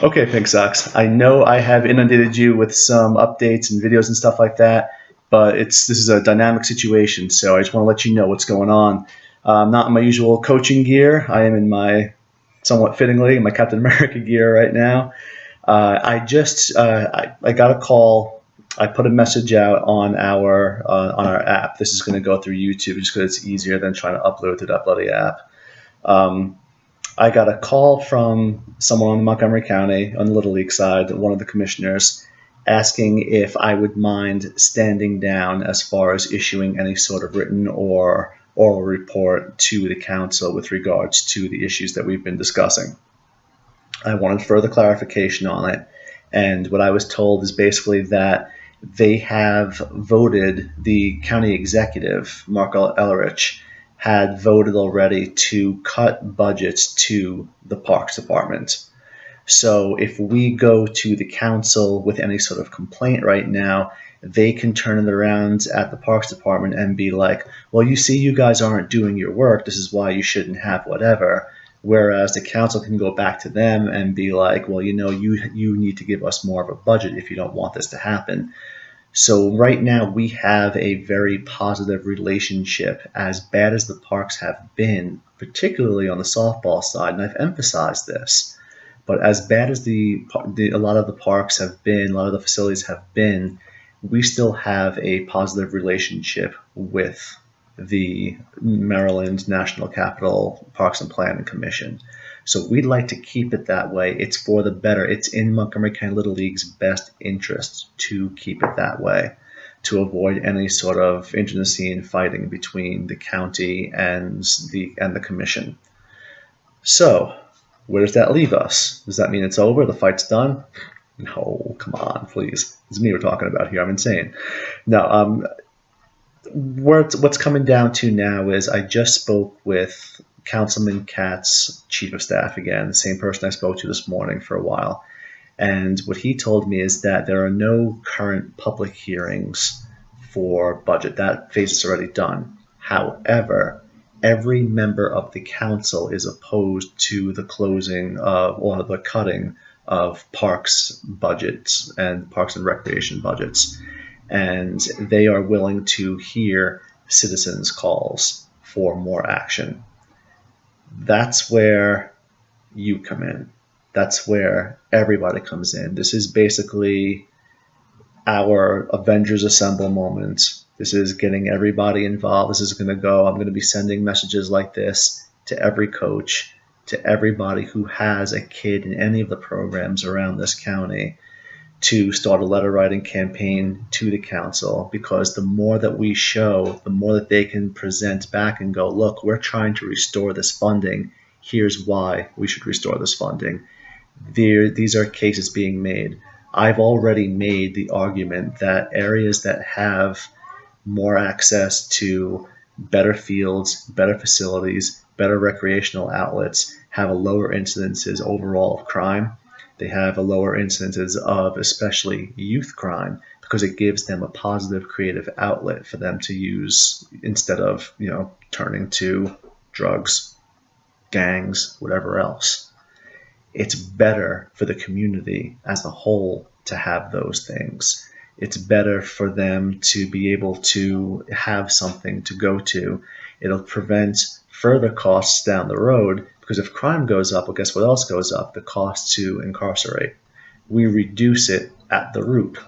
Okay, Pink Socks. I know I have inundated you with some updates and videos and stuff like that, but this is a dynamic situation, so I just want to let you know what's going on. I'm not in my usual coaching gear. I am in my somewhat fittingly in my Captain America gear right now. I got a call. I put a message out on our app. This is going to go through YouTube just because it's easier than trying to upload to that bloody app. Um, I got a call from someone on Montgomery County on the Little League side, one of the commissioners, asking if I would mind standing down as far as issuing any sort of written or oral report to the council with regards to the issues that we've been discussing. I wanted further clarification on it, and what I was told is basically that they have voted, the county executive, Mark Ellerich, had voted already to cut budgets to the Parks Department. So if we go to the council with any sort of complaint right now, they can turn it around at the Parks Department and be like, well, you see, you guys aren't doing your work. This is why you shouldn't have whatever. Whereas the council can go back to them and be like, well, you need to give us more of a budget if you don't want this to happen. So right now we have a very positive relationship, as bad as the parks have been, particularly on the softball side, and I've emphasized this. But as bad as a lot of the parks have been, a lot of the facilities have been, we still have a positive relationship with the Maryland National Capital Parks and Planning Commission. So we'd like to keep it that way. It's for the better. It's in Montgomery County Little League's best interest to keep it that way, to avoid any sort of internecine fighting between the county and the commission. So where does that leave us? Does that mean it's over? The fight's done? No, come on, please. It's me we're talking about here. I'm insane. No, what's coming down to now is I just spoke with Councilman Katz's chief of staff again, the same person I spoke to this morning for a while. And what he told me is that there are no current public hearings for budget. That phase is already done. However, every member of the council is opposed to the closing of or the cutting of parks budgets and parks and recreation budgets. And they are willing to hear citizens' calls for more action. That's where you come in. That's where everybody comes in. This is basically our Avengers Assemble moment. This is getting everybody involved. This is going to go. I'm going to be sending messages like this to every coach, to everybody who has a kid in any of the programs around this county, to start a letter writing campaign to the council, because the more that we show, the more that they can present back and go, look, we're trying to restore this funding. Here's why we should restore this funding. These are cases being made. I've already made the argument that areas that have more access to better fields, better facilities, better recreational outlets have a lower incidences overall of crime. They have a lower incidences of especially youth crime, because it gives them a positive creative outlet for them to use instead of, turning to drugs, gangs, whatever else. It's better for the community as a whole to have those things. It's better for them to be able to have something to go to. It'll prevent further costs down the road, because if crime goes up, well, guess what else goes up? The cost to incarcerate. We reduce it at the root.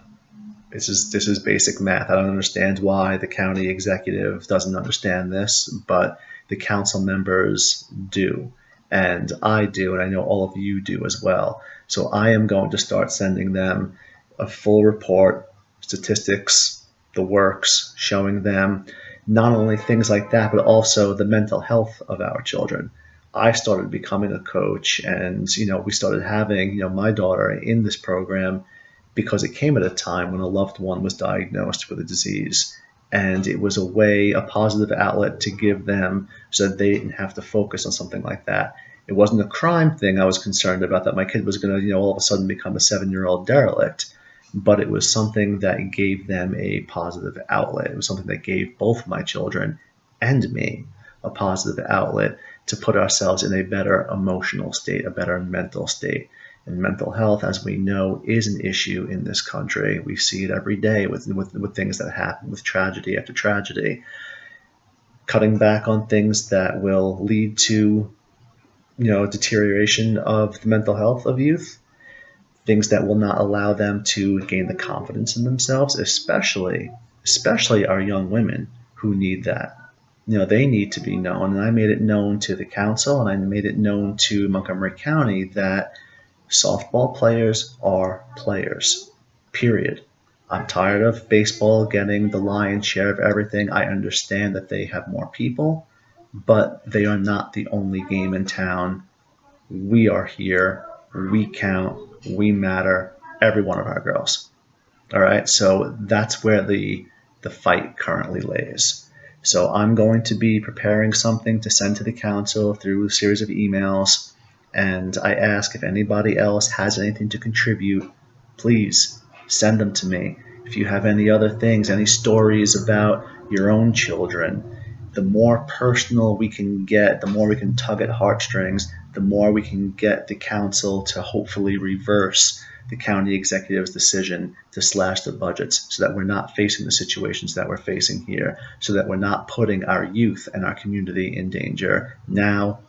This is basic math. I don't understand why the county executive doesn't understand this, but the council members do. And I do, and I know all of you do as well. So I am going to start sending them a full report, statistics, the works, showing them not only things like that, but also the mental health of our children. I started becoming a coach, and we started having my daughter in this program because it came at a time when a loved one was diagnosed with a disease, and it was a positive outlet to give them, so that they didn't have to focus on something like that. It wasn't a crime thing I was concerned about, that my kid was going to all of a sudden become a 7-year-old derelict, but it was something that gave them a positive outlet. It was something that gave both my children and me a positive outlet to put ourselves in a better emotional state, a better mental state. And mental health, as we know, is an issue in this country. We see it every day with things that happen, with tragedy after tragedy. Cutting back on things that will lead to, deterioration of the mental health of youth, things that will not allow them to gain the confidence in themselves, especially our young women who need that. They need to be known. And I made it known to the council, and I made it known to Montgomery County that softball players are players, period. I'm tired of baseball getting the lion's share of everything. I understand that they have more people, but they are not the only game in town. We are here. We count. We matter. Every one of our girls. All right. So that's where the fight currently lays. So I'm going to be preparing something to send to the council through a series of emails. And I ask if anybody else has anything to contribute, please send them to me. If you have any other things, any stories about your own children, the more personal we can get, the more we can tug at heartstrings, the more we can get the council to hopefully reverse the county executive's decision to slash the budgets, so that we're not facing the situations that we're facing here, so that we're not putting our youth and our community in danger now,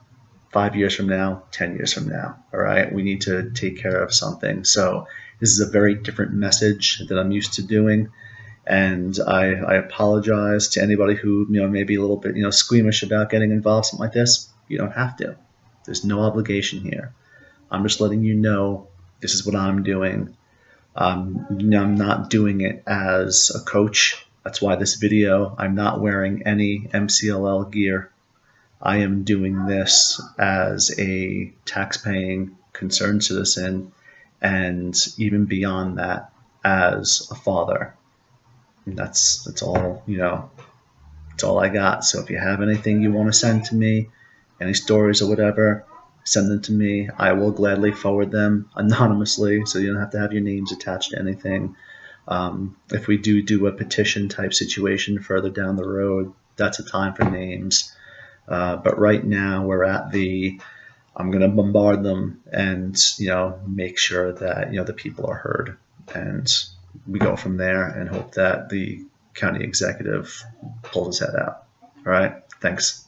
5 years from now, 10 years from now. All right, we need to take care of something. So this is a very different message that I'm used to doing. And I apologize to anybody who may be a little bit squeamish about getting involved in something like this. You don't have to. There's no obligation here. I'm just letting you know this is what I'm doing. I'm not doing it as a coach. That's why this video, I'm not wearing any MCLL gear. I am doing this as a tax-paying, concerned citizen, and even beyond that, as a father. And that's all, that's all I got. So if you have anything you want to send to me, any stories or whatever, send them to me. I will gladly forward them anonymously, so you don't have to have your names attached to anything. If we do a petition type situation further down the road, that's a time for names. But right now we're at I'm going to bombard them and, make sure that, the people are heard. And we go from there and hope that the county executive pulls his head out. All right. Thanks.